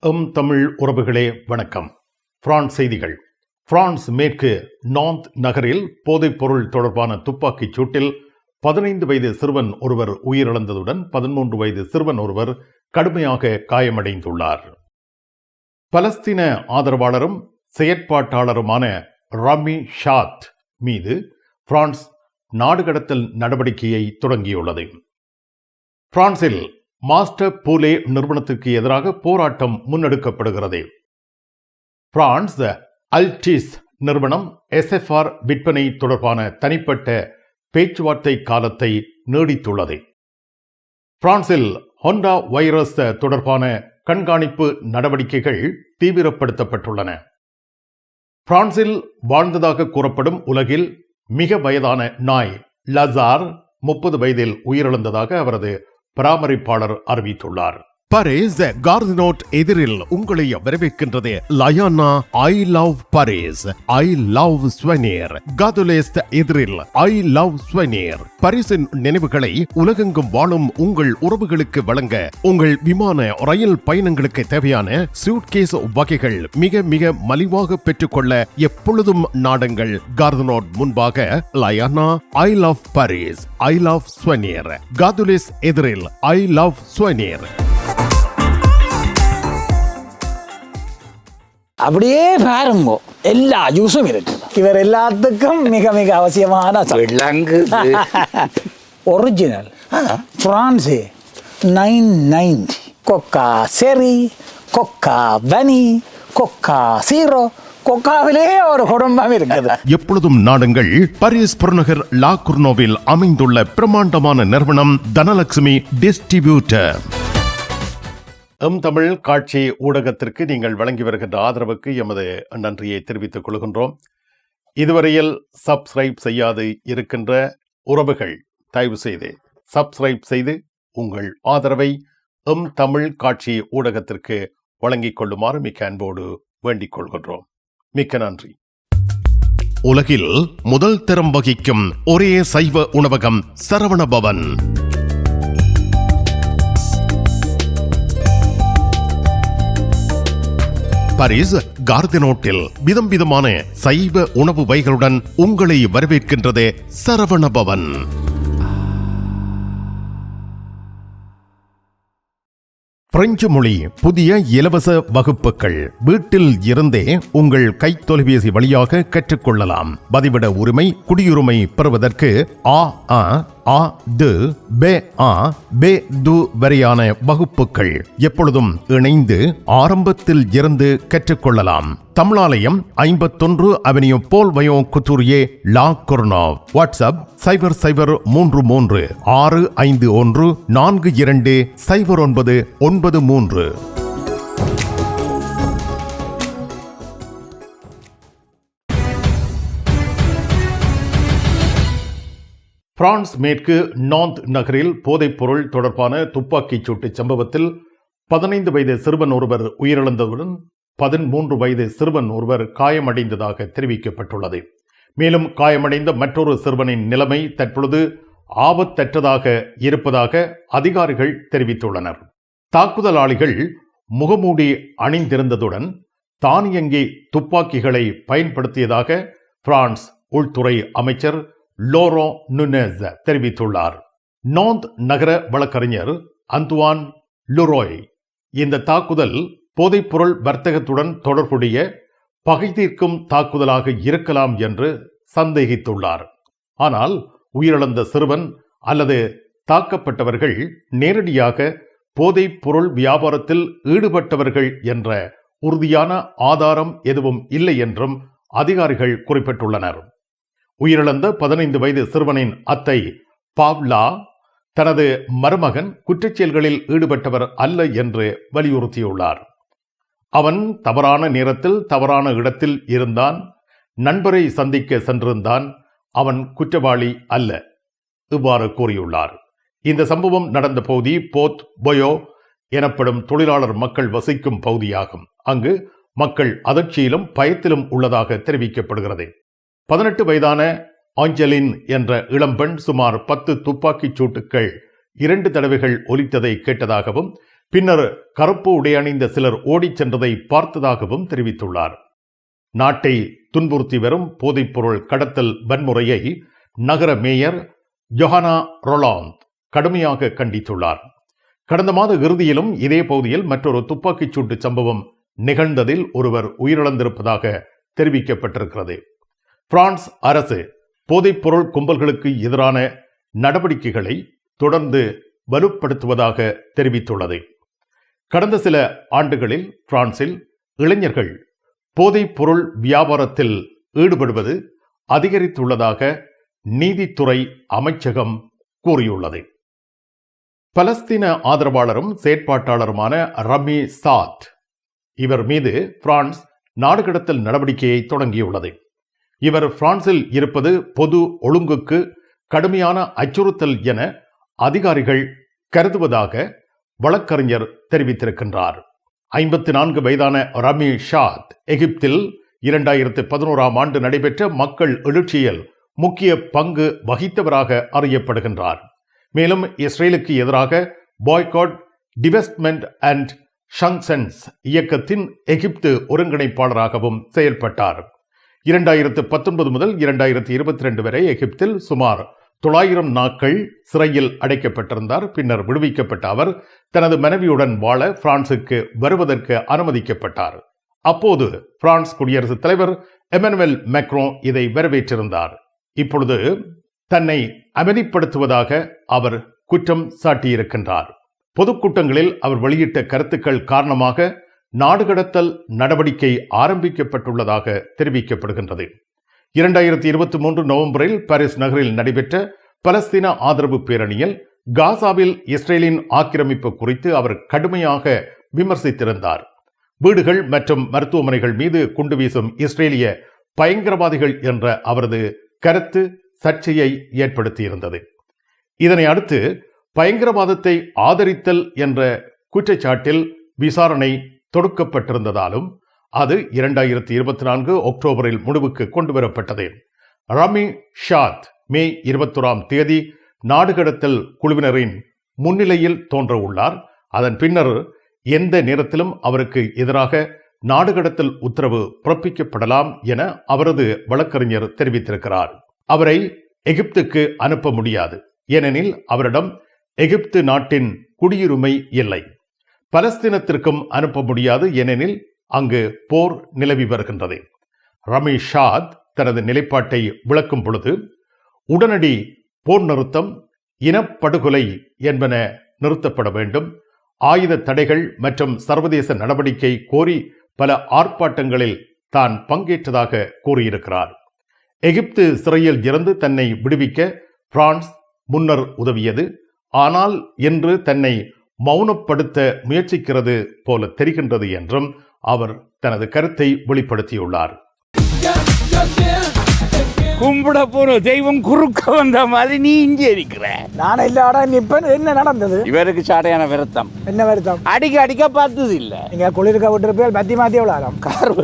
தமிழ் உறவுகளே வணக்கம். பிரான்ஸ் செய்திகள். பிரான்ஸ் மேற்கு நான்த் நகரில் போதைப்பொருள் தொடர்பான துப்பாக்கிச் சூட்டில் 15 வயது சிறுவன் ஒருவர் உயிரிழந்ததுடன் 13 வயது சிறுவன் ஒருவர் கடுமையாக காயமடைந்துள்ளார். பலஸ்தீன ஆதரவாளரும் செயற்பாட்டாளருமான ராமி ஷாத் மீது பிரான்ஸ் நாடு கடத்தல் நடவடிக்கையை தொடங்கியுள்ளது. பிரான்சில் மாஸ்டர் பூலே நிறுவனத்திற்கு எதிராக போராட்டம் முன்னெடுக்கப்படுகிறது. பிரான்ஸ் அல்டிஸ் நிறுவனம் SFR விற்பனை தொடர்பான தனிப்பட்ட பேச்சுவார்த்தை காலத்தை நீடித்துள்ளது. பிரான்சில் ஹோண்டா வைரஸ் தொடர்பான கண்காணிப்பு நடவடிக்கைகள் தீவிரப்படுத்தப்பட்டுள்ளன. பிரான்சில் வாழ்ந்ததாக கூறப்படும் உலகில் மிக வயதான நாய் லசார் 30 வயதில் உயிரிழந்ததாக அவரது பராமரிப்பாளர் அறிவித்துள்ளார். பாரிஸ் கார்தினோட் எதிரில் உங்களை வரவேற்கின்றது லயானா I love Paris, I love souvenir. Gare de l'Est எதிரில் ஐ லவ் ஸ்வெனிர். பாரிஸின் நினைவுகளை உலகெங்கும் வாழும் உங்கள் உறவுகளுக்கு வழங்க உங்கள் விமான ரயில் பயணங்களுக்கு தேவையான சூட்கேஸ் வகைகள் மிக மிக மலிவாக பெற்றுக்கொள்ள எப்பொழுதும் நாடுங்கள் கார்தினோட் முன்பாக லயானா I love Paris, I love souvenir. Gare de l'Est எதிரில் ஐ லவ் ஸ்வெனிர். அப்படியே பாருங்க, எல்லா ஜூஸும் இருக்கு. இவர் எல்லாத்துக்கும் மிக மிக அவசியமான ஒரிஜினல் பிரான்ஸ் 990 கொக்கா செரி, கொக்கா வனி, கொக்கா சீரோ. கொக்காவிலே ஒரு குடும்பம் இருக்குது. எப்பொழுதும் நாடுங்கள் பாரிஸ் புறநகர் லா குர்னோவில் அமைந்துள்ள பிரமாண்டமான நிறுவனம் தனலட்சுமி டிஸ்ட்ரிபியூட்டர். தமிழ் காட்சி ஊடகத்திற்கு நீங்கள் வழங்கி வருகின்ற ஆதரவுக்கு எமது நன்றியை தெரிவித்துக் கொள்கின்றோம். இதுவரையில் சப்ஸ்கிரைப் செய்யாது இருக்கின்ற உறவுகள் தயவு செய்து சப்ஸ்கிரைப் செய்து உங்கள் ஆதரவை தமிழ் காட்சி ஊடகத்திற்கு வழங்கிக் கொள்ளுமாறு மிக்க அன்போடு வேண்டிக் கொள்கின்றோம். மிக்க நன்றி. உலகில் முதல் தரம் வகிக்கும் ஒரே சைவ உணவகம் சரவணபவன். பாரிஸ் கார்தினோட்டில் விதம் விதமான சைவ உணவு வகைகளுடன் உங்களை வரவேற்கின்றது சரவணபவன். பிரெஞ்சு மொழி புதிய இலவச வகுப்புகள் வீட்டில் இருந்தே உங்கள் கைத்தொலைபேசி வழியாக கற்றுக்கொள்ளலாம். பதிவிட உரிமை, குடியுரிமை பெறுவதற்கு வரையான வகுப்புகள் எப்பொழுதும் இணைந்து ஆரம்பத்தில் இருந்து கற்றுக்கொள்ளலாம். தமிழாலயம் 51 அவென்யூ போல் வயோ குத்தூரியே லா குர்னோவ். வாட்ஸ்அப் 0033 651 42 0993. பிரான்ஸ் மேற்கு நான்த் நகரில் போதைப்பொருள் தொடர்பான துப்பாக்கிச் சூட்டு சம்பவத்தில் 15 வயது சிறுவன் ஒருவர் உயிரிழந்ததுடன் 13 வயது சிறுவன் ஒருவர் காயமடைந்ததாக தெரிவிக்கப்பட்டுள்ளது. மேலும் காயமடைந்த மற்றொரு சிறுவனின் நிலைமை தற்பொழுது ஆபத்தற்றதாக இருப்பதாக அதிகாரிகள் தெரிவித்துள்ளனர். தாக்குதலாளிகள் முகமூடி அணிந்திருந்ததுடன் தானியங்கி துப்பாக்கிகளை பயன்படுத்தியதாக பிரான்ஸ் உள்துறை அமைச்சர் லோரோ நுனேஸ் தெரிவித்துள்ளார். நான்த் நகர வழக்கறிஞர் அந்துவான் லுரோய் இந்த தாக்குதல் போதைப்பொருள் வர்த்தகத்துடன் தொடர்புடைய பகை தீர்க்கும் தாக்குதலாக இருக்கலாம் என்று சந்தேகித்துள்ளார். ஆனால் உயிரிழந்த சிறுவன் அல்லது தாக்கப்பட்டவர்கள் நேரடியாக போதைப் பொருள் வியாபாரத்தில் ஈடுபட்டவர்கள் என்ற உறுதியான ஆதாரம் எதுவும் இல்லை என்றும் அதிகாரிகள் குறிப்பிட்டுள்ளனர். உயிரிழந்த 15 வயது சிறுவனின் அத்தை பாவ்லா தனது மருமகன் குற்றச்செயல்களில் ஈடுபட்டவர் அல்ல என்று வலியுறுத்தியுள்ளார். அவன் தவறான நேரத்தில் தவறான இடத்தில் இருந்தான், நண்பரை சந்திக்க சென்றிருந்தான், அவன் குற்றவாளி அல்ல, இவ்வாறு கூறியுள்ளார். இந்த சம்பவம் நடந்த பகுதி போத் பொயோ எனப்படும் தொழிலாளர் மக்கள் வசிக்கும் பகுதியாகும். அங்கு மக்கள் அதிர்ச்சியிலும் பயத்திலும் உள்ளதாக தெரிவிக்கப்படுகிறது. 18 வயதான ஆஞ்சலின் என்ற இளம்பெண் சுமார் 10 துப்பாக்கிச் சூட்டுக்கள் 2 தடவைகள் ஒலித்ததை கேட்டதாகவும் பின்னர் கருப்பு உடை அணிந்த சிலர் ஓடிச் சென்றதை பார்த்ததாகவும் தெரிவித்துள்ளார். நாட்டை துன்புறுத்தி வரும் போதைப்பொருள் கடத்தல் வன்முறையை நகர மேயர் ஜொஹானா ரொலாந்த் கடுமையாக கண்டித்துள்ளார். கடந்த மாத இறுதியிலும் இதே பகுதியில் மற்றொரு துப்பாக்கிச் சூட்டு சம்பவம் நிகழ்ந்ததில் ஒருவர் உயிரிழந்திருப்பதாக தெரிவிக்கப்பட்டிருக்கிறது. பிரான்ஸ் அரசு போதைப்பொருள் கும்பல்களுக்கு எதிரான நடவடிக்கைகளை தொடர்ந்து வலுப்படுத்துவதாக தெரிவித்துள்ளது. கடந்த சில ஆண்டுகளில் பிரான்சில் இளைஞர்கள் போதைப்பொருள் வியாபாரத்தில் ஈடுபடுவது அதிகரித்துள்ளதாக நீதித்துறை அமைச்சகம் கூறியுள்ளது. பலஸ்தீன ஆதரவாளரும் செயற்பாட்டாளருமான ரமி சாத் இவர் மீது பிரான்ஸ் நாடு கடத்தல் நடவடிக்கையை தொடங்கியுள்ளது. இவர் பிரான்சில் இருப்பது பொது ஒழுங்குக்கு கடுமையான அச்சுறுத்தல் என அதிகாரிகள் கருதுவதாக வழக்கறிஞர் தெரிவித்திருக்கின்றார். 54 வயதான ரமி ஷாத் எகிப்தில் 2011ஆம் ஆண்டு நடைபெற்ற மக்கள் எழுச்சியில் முக்கிய பங்கு வகித்தவராக அறியப்படுகின்றார். மேலும் இஸ்ரேலுக்கு எதிராக பாய்காட் டிவெஸ்ட்மெண்ட் அண்ட் ஷங்சன்ஸ் இயக்கத்தின் எகிப்து ஒருங்கிணைப்பாளராகவும் செயல்பட்டார். 2019 முதல் 2022 வரை எகிப்தில் சுமார் 900 நாட்கள் சிறையில் அடைக்கப்பட்டிருந்தார். பின்னர் விடுவிக்கப்பட்ட அவர் தனது மனைவியுடன் வாழ பிரான்சுக்கு வருவதற்கு அனுமதிக்கப்பட்டார். அப்போது பிரான்ஸ் குடியரசுத் தலைவர் எமனுவல் மேக்ரோ இதை வரவேற்றிருந்தார். இப்பொழுது தன்னை அமைதிப்படுத்துவதாக அவர் குற்றம் சாட்டியிருக்கின்றார். பொதுக்கூட்டங்களில் அவர் வெளியிட்ட கருத்துக்கள் காரணமாக நாடு கடத்தல் நடவடிக்கை ஆரம்பிக்கப்பட்டுள்ளதாக தெரிவிக்கப்படுகின்றது. 2023 நவம்பரில் பாரிஸ் நகரில் நடைபெற்ற பலஸ்தீன ஆதரவு பேரணியில் காசாவில் இஸ்ரேலின் ஆக்கிரமிப்பு குறித்து அவர் கடுமையாக விமர்சித்திருந்தார். வீடுகள் மற்றும் மருத்துவமனைகள் மீது குண்டு வீசும் இஸ்ரேலிய பயங்கரவாதிகள் என்ற அவரது கருத்து சர்ச்சையை ஏற்படுத்தியிருந்தது. இதனை அடுத்து பயங்கரவாதத்தை ஆதரித்தல் என்ற குற்றச்சாட்டில் விசாரணை தொடுக்கப்பட்டிருந்ததாலும் அது 2024 அக்டோபரில் முடிவுக்கு கொண்டுவரப்பட்டது. ரமி ஷாத் மே 21ஆம் தேதி நாடு கடத்தல் குழுவினரின் முன்னிலையில் தோன்ற உள்ளார். அதன் பின்னர் எந்த நேரத்திலும் அவருக்கு எதிராக நாடு கடத்தல் உத்தரவு பிறப்பிக்கப்படலாம் என அவரது வழக்கறிஞர் தெரிவித்திருக்கிறார். அவரை எகிப்துக்கு அனுப்ப முடியாது, ஏனெனில் அவரிடம் எகிப்து நாட்டின் குடியுரிமை இல்லை. பலஸ்தீனத்திற்கும் அனுப்ப முடியாது, ஏனெனில் அங்கு போர் நிலவி வருகின்றது. ரமி ஷாத் தனது நிலைப்பாட்டை விளக்கும் பொழுது, உடனடி போர் நிறுத்தம், இனப்படுகொலை என்பன நிறுத்தப்பட வேண்டும், ஆயுத தடைகள் மற்றும் சர்வதேச நடவடிக்கை கோரி பல ஆர்ப்பாட்டங்களில் தான் பங்கேற்றதாக கூறியிருக்கிறார். எகிப்து சிறையில் இருந்து தன்னை விடுவிக்க பிரான்ஸ் முன்னர் உதவியது, ஆனால் இன்று தன்னை மௌனப்படுத்த முயற்சிக்கிறது போல தெரிகின்றது என்றும் அவர் தனது கருத்தை வெளிப்படுத்தியுள்ளார். கும்பிட போற தெய்வம் குறுக்க வந்த மாதிரி நீ இங்கே இருக்கிற. நான் இல்லாட நிப்பேன். என்ன நடந்தது? இவருக்கு சாடையான வருத்தம். என்ன வருத்தம்? அடிக்க பார்த்தது இல்ல. நீங்க குளிர்க்க விட்டுருப்பேன், பத்தி மாத்தி விளாடம். கார்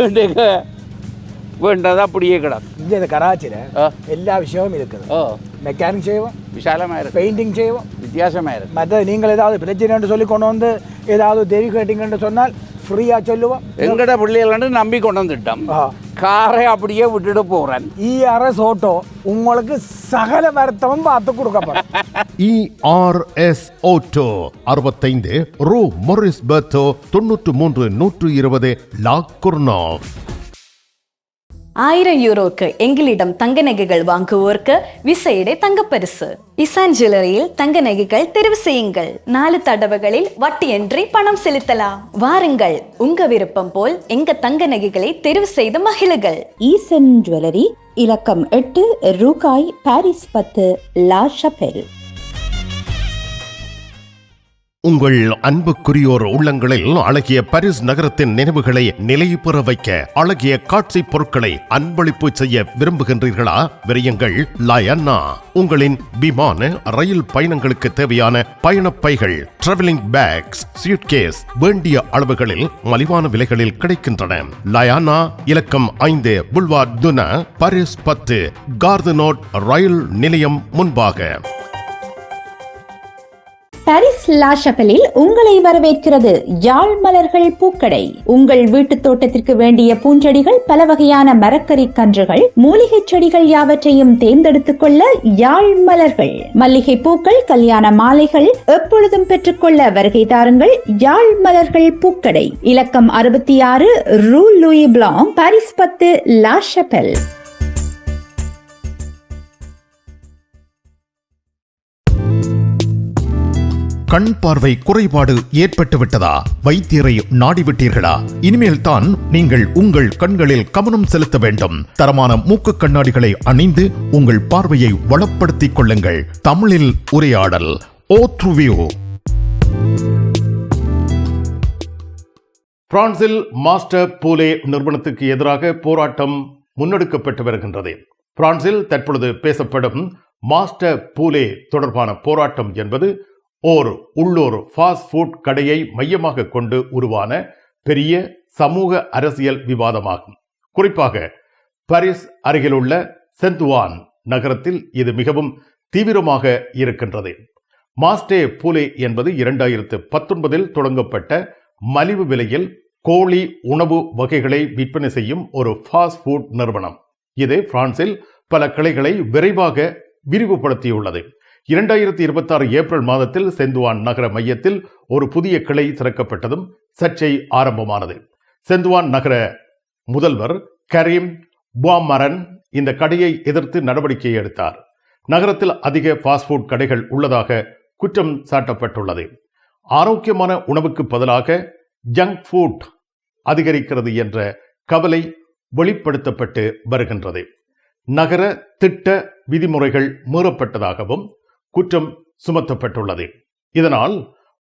வேண்டது அப்படியே கிடக்கும். இந்த கராச்சியில எல்லா விஷயமும் இருக்குது. மெக்கானிக் செய்வோம், விசாலமா இருக்கு. பெயிண்டிங் செய்வோம், வித்தியாசமா இருக்கு. மற்ற நீங்கள் ஏதாவது பிரச்சனை சொல்லி கொண்டு வந்து ஏதாவது தெரி கேட்டீங்கன்னு சொன்னால் ஃப்ரீயா சொல்லுவோம். எங்கட பிள்ளைகள் நம்பி கொண்டு வந்துட்டோம். காரை அப்படியே விட்டுட்டு போறேன். ERS ஆட்டோ உங்களுக்கு சகல வருத்தமும் பார்த்து கொடுக்கப்படும். ERS ஆட்டோ 65 ரூ மொரிஸ் பெர்த்தோ 93 120 லா குர்னாவ். 1000 യൂറോക്ക് எங்களிடம் தங்க நகைகள் வாங்குவோருக்கு விசேட தங்கப்பரிசு. இசான் ஜுவல்லரியில் தங்க நகைகள் தெரிவு செய்யுங்கள். 4 தடவைகளில் வட்டியின்றி பணம் செலுத்தலாம். வாருங்கள், உங்க விருப்பம் போல் எங்க தங்க நகைகளை தெரிவு செய்து மகிழுங்கள். ஈசன் ஜுவல்லரி, இலக்கம் 8, ரூகாய், பாரிஸ் 10, லா ஷபெல். உங்கள் அன்புக்குரியோர் உள்ளங்களில் அழகிய பாரிஸ் நகரத்தின் நினைவுகளை நிலைபெற வைக்க அழகிய காட்சி பொருட்களை அன்பளிப்பு செய்ய விரும்புகின்றீர்களா? விரையுங்கள் லயன்னா. உங்களின் விமான ரயில் பயணங்களுக்கு தேவையான பயணப்பைகள், டிராவலிங் பேக்ஸ், சூட்கேஸ் வேண்டிய அளவுகளில் மலிவான விலைகளில் கிடைக்கின்றன. லயானா, இலக்கம் 5 புல்வார்ட் துனா, பாரிஸ் 10, கார்தனோட் ரயில் நிலையம் முன்பாக. பாரிஸ் லா ஷப்பலில் உங்களை வரவேற்கிறது யாழ் மலர்கள் பூக்கடை. உங்கள் வீட்டு தோட்டத்திற்கு வேண்டிய பூஞ்செடிகள், பல வகையான மரக்கறி கன்றுகள், மூலிகை செடிகள் யாவற்றையும் தேர்ந்தெடுத்துக் கொள்ள யாழ் மலர்கள். மல்லிகை பூக்கள், கல்யாண மாலைகள் எப்பொழுதும் பெற்றுக்கொள்ள வருகை தாருங்கள் யாழ் மலர்கள் பூக்கடை. இலக்கம் 66 ரூ லூயி பிளாங், பாரிஸ் 10, லா ஷப்பல். கண் பார்வை குறைபாடு ஏற்பட்டு விட்டதா? வைத்தியரை நாடிவிட்டீர்களா? இனிமேல் தான் நீங்கள் உங்கள் கண்களில் கவனம் செலுத்த வேண்டும். தரமான மூக்கு கண்ணாடிகளை அணிந்து உங்கள் பார்வையை வளப்படுத்திக் கொள்ளுங்கள். தமிழில் உரையாடல் ஓத்ருவியூ. பிரான்சில் மாஸ்டர் பூலே நிறுவனத்துக்கு எதிராக போராட்டம் முன்னெடுக்கப்பட்டு வருகின்றது. பிரான்சில் தற்பொழுது பேசப்படும் மாஸ்டர் பூலே தொடர்பான போராட்டம் என்பது உள்ளூர் ஃபாஸ்ட் ஃபுட் கடையை மையமாக கொண்டு உருவான பெரிய சமூக அரசியல் விவாதமாகும். குறிப்பாக பாரிஸ் அருகிலுள்ள செந்துவான் நகரத்தில் இது மிகவும் தீவிரமாக இருக்கின்றது. மாஸ்டே பூலே என்பது 2019 தொடங்கப்பட்ட மலிவு விலையில் கோழி உணவு வகைகளை விற்பனை செய்யும் ஒரு ஃபாஸ்ட் ஃபுட் நிறுவனம். இது பிரான்சில் பல கிளைகளை விரைவாக விரிவுபடுத்தியுள்ளது. 2026 ஏப்ரல் மாதத்தில் செந்துவான் நகர மையத்தில் ஒரு புதிய கிளை திறக்கப்பட்டதும் சர்ச்சை ஆரம்பமானது. செந்துவான் நகர முதல்வர் கரீம் புவாமரன் இந்த கடையை எதிர்த்து நடவடிக்கை எடுத்தார். நகரத்தில் அதிக ஃபாஸ்ட் ஃபுட் கடைகள் உள்ளதாக குற்றம் சாட்டப்பட்டுள்ளது. ஆரோக்கியமான உணவுக்கு பதிலாக ஜங்க் ஃபுட் அதிகரிக்கிறது என்ற கவலை வெளிப்படுத்தப்பட்டு வருகின்றது. நகர திட்ட விதிமுறைகள் மீறப்பட்டதாகவும் குற்றம் சுமத்தப்பட்டுள்ளது. இதனால்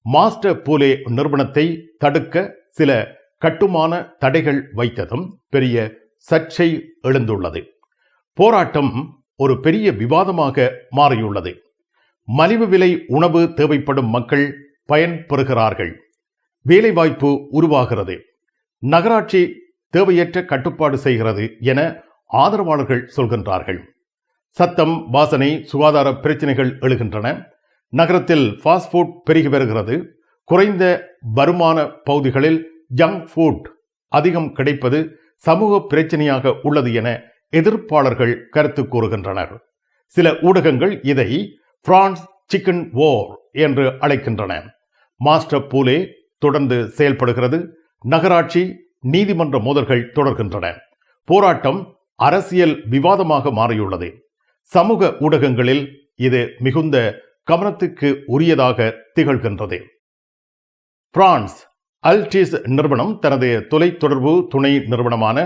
மாஸ்டர் பூலே நிறுவனத்தை தடுக்க சில கட்டுமான தடைகள் வைத்ததும் பெரிய சர்ச்சை எழுந்துள்ளது. போராட்டம் ஒரு பெரிய விவாதமாக மாறியுள்ளது. மலிவு விலை உணவு தேவைப்படும் மக்கள் பயன்பெறுகிறார்கள். வேலைவாய்ப்பு உருவாகிறது. நகராட்சி தேவையற்ற கட்டுப்பாடு செய்கிறது என ஆதரவாளர்கள் சொல்கின்றார்கள். சத்தம், வாசனை, சுகாதார பிரச்சனைகள் எழுகின்றன. நகரத்தில் ஃபாஸ்ட் ஃபுட் பெருகி வருகிறது. குறைந்த வருமான பகுதிகளில் ஜங்க் ஃபுட் அதிகம் கிடைப்பது சமூக பிரச்சனையாக உள்ளது என எதிர்ப்பாளர்கள் கருத்து கூறுகின்றனர். சில ஊடகங்கள் இதை பிரான்ஸ் சிக்கன் வார் என்று அழைக்கின்றன. மாஸ்டர் பூலே தொடர்ந்து செயல்படுகிறது. நகராட்சி நீதிமன்ற மோதல்கள் தொடர்கின்றன. போராட்டம் அரசியல் விவாதமாக மாறியுள்ளது. சமூக ஊடகங்களில் இது மிகுந்த கவனத்துக்கு உரியதாக திகழ்கின்றது. பிரான்ஸ் அல்டிஸ் நிறுவனம் தனது தொலைத்தொடர்பு துணை நிறுவனமான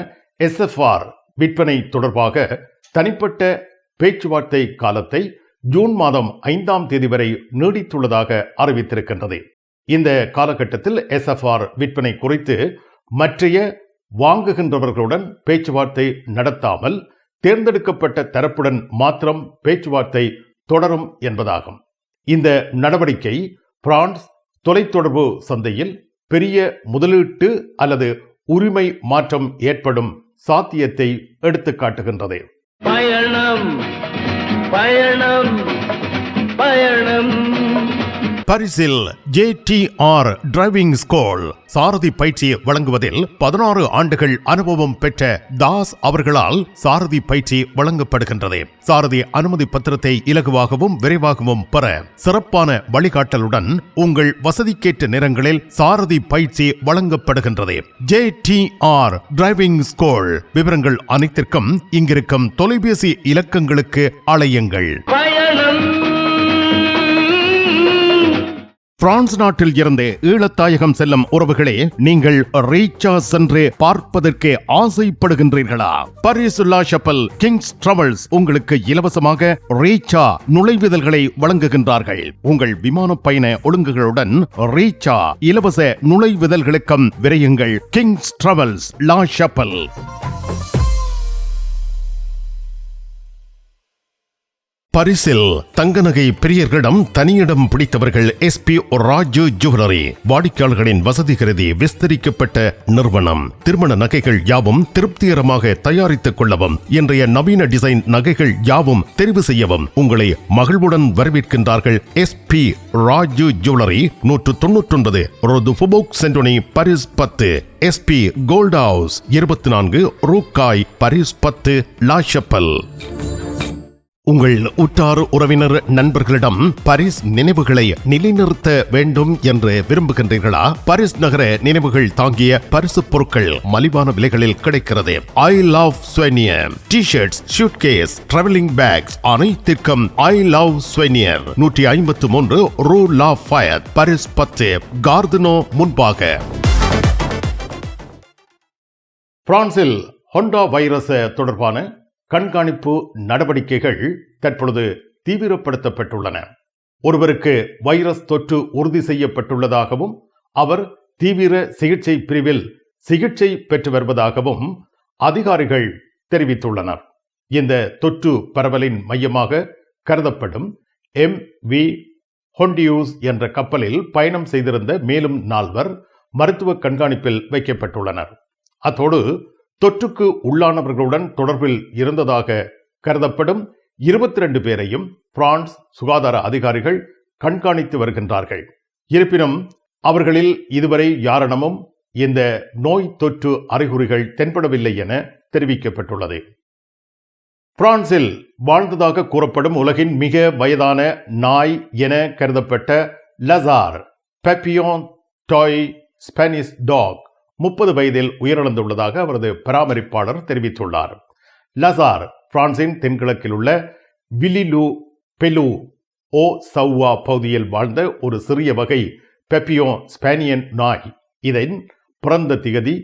SFR விற்பனை தொடர்பாக தனிப்பட்ட பேச்சுவார்த்தை காலத்தை ஜூன் மாதம் 5ஆம் தேதி வரை நீடித்துள்ளதாக அறிவித்திருக்கின்றது. இந்த காலகட்டத்தில் SFR விற்பனை குறித்து மற்றைய வாங்குகின்றவர்களுடன் பேச்சுவார்த்தை நடத்தாமல் தேர்ந்தெடுக்கப்பட்ட தரப்புடன் மாத்திரம் பேச்சுவார்த்தை தொடரும் என்பதாகும். இந்த நடவடிக்கை பிரான்ஸ் தொலைத்தொடர்பு சந்தையில் பெரிய முதலீட்டு அல்லது உரிமை மாற்றம் ஏற்படும் சாத்தியத்தை எடுத்து காட்டுகின்றது. பயணம் பயணம் பயணம். பாரிஸில் JTR டிரைவிங் ஸ்கூல் சாரதி பயிற்சி வழங்குவதில் 16 ஆண்டுகள் அனுபவம் பெற்ற தாஸ் அவர்களால் சாரதி பயிற்சி வழங்கப்படுகின்றது. சாரதி அனுமதி பத்திரத்தை இலகுவாகவும் விரைவாகவும் பெற சிறப்பான வழிகாட்டலுடன் உங்கள் வசதிக்கேற்ற நேரங்களில் சாரதி பயிற்சி வழங்கப்படுகின்றது. JTR driving school. விவரங்கள் அனைத்திற்கும் இங்கிருக்கும் தொலைபேசி இலக்கங்களுக்கு அழையுங்கள். பிரான்ஸ் நாட்டில் இருந்து ஈழத்தாயகம் செல்லும் உறவுகளே, நீங்கள் ரீச்சா சென்று பார்ப்பதற்கு ஆசைப்படுகின்றீர்களா? பாரிஸ் லா ஷப்பல் கிங்ஸ் டிராவல்ஸ் உங்களுக்கு இலவசமாக ரீச்சா நுழைவுதல்களை வழங்குகின்றார்கள். உங்கள் விமான பயண ஒழுங்குகளுடன் ரீச்சா இலவச நுழைவுதல்களுக்கும் விரையுங்கள். கிங்ஸ் டிராவல்ஸ் லா ஷப்பல். பரிசில் தங்க நகை பிரியர்களிடம் தனியிடம் பிடித்தவர்கள் எஸ்பி ராஜு ஜுவல்லரி. வாடிக்கையாளர்களின் வசதி கருதி விஸ்தரிக்கப்பட்ட நிறுவனம். திருமண நகைகள் யாவும் திருப்திகரமாக தயாரித்துக் கொள்ளவும், இன்றைய நவீன டிசைன் நகைகள் யாவும் தெரிவு செய்யவும் உங்களை மகிழ்வுடன் வரவேற்கின்றார்கள் SP Raju jewellery. 199 rue du Faubourg Saint-Denis, Paris 10. SP gold house 24 ரூகாய், பாரிஸ் 10, லா ஷப்பல். உங்கள் உற்றார் உறவினர் நண்பர்களிடம் பாரிஸ் நினைவுகளை நிலைநிறுத்த வேண்டும் என்று விரும்புகின்றீர்களா? பாரிஸ் நகர நினைவுகள் தாங்கிய பரிசு பொருட்கள் மலிவான விலைகளில் கிடைக்கிறது. I love souvenir T-shirts, suitcase, travelling packs அனைத்திற்கும் ஐ லவ் ஸ்வெனியர். 153 ரூ லா ஃபயத், பாரிஸ் 10, கார்தினோ முன்பாக. பிரான்சில் ஹொண்டா வைரஸ் தொடர்பான கண்காணிப்பு நடவடிக்கைகள் தற்பொழுது தீவிரப்படுத்தப்பட்டுள்ளன. ஒருவருக்கு வைரஸ் தொற்று உறுதி செய்யப்பட்டுள்ளதாகவும் அவர் தீவிர சிகிச்சை பிரிவில் சிகிச்சை பெற்று வருவதாகவும் அதிகாரிகள் தெரிவித்துள்ளனர். இந்த தொற்று பரவலின் மையமாக கருதப்படும் MV ஹொண்டியூஸ் என்ற கப்பலில் பயணம் செய்திருந்த மேலும் 4 மருத்துவ கண்காணிப்பில் வைக்கப்பட்டுள்ளனர். அத்தோடு தொற்றுக்கு உள்ளானவர்களுடன் தொடர்பில் இருந்ததாக கருதப்படும் 22 பேரையும் பிரான்ஸ் சுகாதார அதிகாரிகள் கண்காணித்து வருகின்றார்கள். இருப்பினும் அவர்களில் இதுவரை யாரிடமும் இந்த நோய் தொற்று அறிகுறிகள் தென்படவில்லை என தெரிவிக்கப்பட்டுள்ளது. பிரான்சில் வாழ்ந்ததாக கூறப்படும் உலகின் மிக வயதான நாய் என கருதப்பட்ட லசார் பெப்பியோன் டாய் ஸ்பானிஷ் டாக் 30 வயதில் உயிரிழந்துள்ளதாக அவரது பராமரிப்பாளர் தெரிவித்துள்ளார். லசார் பிரான்சின் தென்கிழக்கில் உள்ள வில்லிலு பெலு ஓ சவ்வா பகுதியில் வாழ்ந்த ஒரு சிறிய வகை பெப்பியோன் ஸ்பானியன் நாய். இதன் பிறந்த திகதி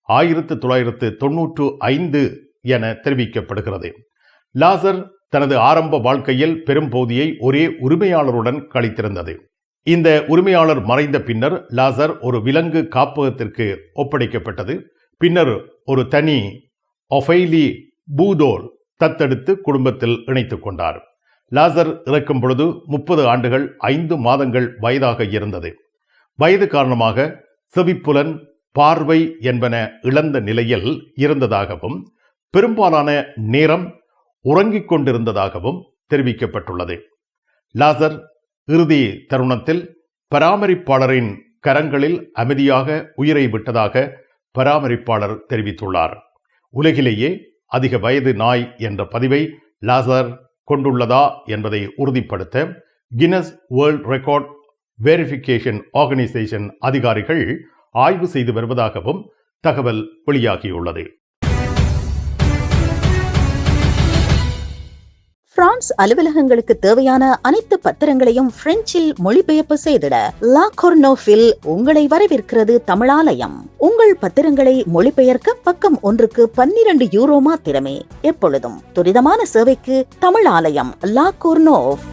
1995 என தெரிவிக்கப்படுகிறது. லாசர் தனது ஆரம்ப வாழ்க்கையில் பெரும் பகுதியை ஒரே உரிமையாளருடன் கழித்திருந்தது. இந்த உரிமையாளர் மறைந்த பின்னர் லாசர் ஒரு விலங்கு காப்பகத்திற்கு ஒப்படைக்கப்பட்டது. பின்னர் ஒரு தனி ஒஃபைலி பூதோல் தத்தெடுத்து குடும்பத்தில் இணைத்துக் கொண்டார். லாசர் இறக்கும் பொழுது 30 ஆண்டுகள் 5 மாதங்கள் வயதாக இருந்தது. வயது காரணமாக செவிப்புலன், பார்வை என்பன இழந்த நிலையில் இருந்ததாகவும் பெரும்பாலான நேரம் உறங்கிக் கொண்டிருந்ததாகவும் தெரிவிக்கப்பட்டுள்ளது. லாசர் இறுதி தருணத்தில் பராமரிப்பாளரின் கரங்களில் அமைதியாக உயிரை விட்டதாக பராமரிப்பாளர் தெரிவித்துள்ளார். உலகிலேயே அதிக வயது நாய் என்ற பதிவை லாசர் கொண்டுள்ளதா என்பதை உறுதிப்படுத்த Guinness world record verification organisation அதிகாரிகள் ஆய்வு செய்து வருவதாகவும் தகவல் வெளியாகியுள்ளது. பிரான்ஸ் அலுவலகங்களுக்கு தேவையான அனைத்து பத்திரங்களையும் பிரெஞ்சில் மொழிபெயர்ப்பு செய்திட லா கொர்னோஃபில் உங்களை வரவேற்கிறது தமிழாலயம். உங்கள் பத்திரங்களை மொழிபெயர்க்க பக்கம் ஒன்றுக்கு 12 யூரோ மாத்திரமே. எப்பொழுதும் துரிதமான சேவைக்கு தமிழாலயம், லா கொர்னோஃப்.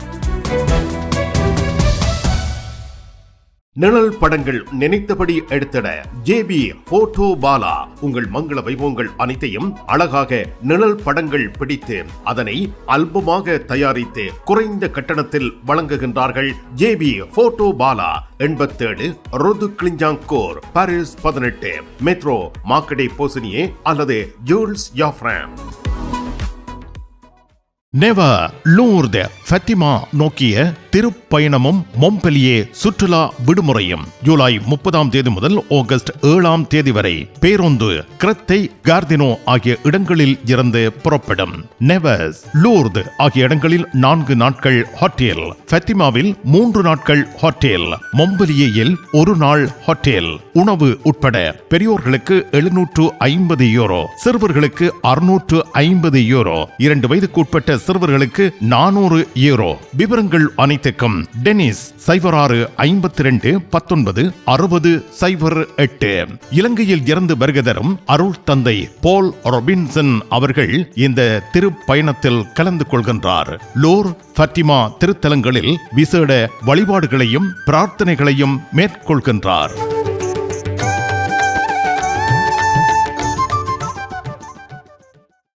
நிழல் படங்கள் நினைத்தபடி எடுத்திட JB போட்டோ பாலா. உங்கள் மங்கள வைபவங்கள் அனைத்தையும் அழகாக நிழல் படங்கள் பிடித்து அதனை ஆல்பமாக தயாரித்து குறைந்த கட்டணத்தில் வழங்குகின்றார்கள். JB photo Bala. 87 rue de Clignancourt, Paris 18, metro Marcadet Poissonniers அல்லது Jules Joffrin. Nevers Lourdes Fatima நோக்கிய திருப்பயணமும் மொம்பெலியே சுற்றுலா விடுமுறையும் ஜூலை 30 முதல் ஆகஸ்ட் 7 வரை பேருந்து கிரத்தை, கார்தினோ ஆகிய இடங்களில் இருந்து புறப்படும். நெவர்ஸ், லூர்து ஆகிய இடங்களில் 4 நாட்கள் ஹோட்டல், ஃபத்திமாவில் 3 நாட்கள் ஹோட்டல், மொம்பெலியேயில் 1 நாள் ஹோட்டல். உணவு உட்பட பெரியோர்களுக்கு 750 யூரோ, சிறுவர்களுக்கு 650 யூரோ, 2 வயதுக்கு உட்பட்ட சிறுவர்களுக்கு 400 யூரோ. விவரங்கள் அனைத்துக்கும் டெனிஸ் 06 52 19 60 08. இலங்கையில் இருந்து வருகை தரும் அருள் தந்தை போல் ரொபின்சன் அவர்கள் இந்த திருப்பயணத்தில் கலந்து கொள்கின்றார். லோர் ஃபத்திமா திருத்தலங்களில் விசேட வழிபாடுகளையும் பிரார்த்தனைகளையும் மேற்கொள்கின்றார்.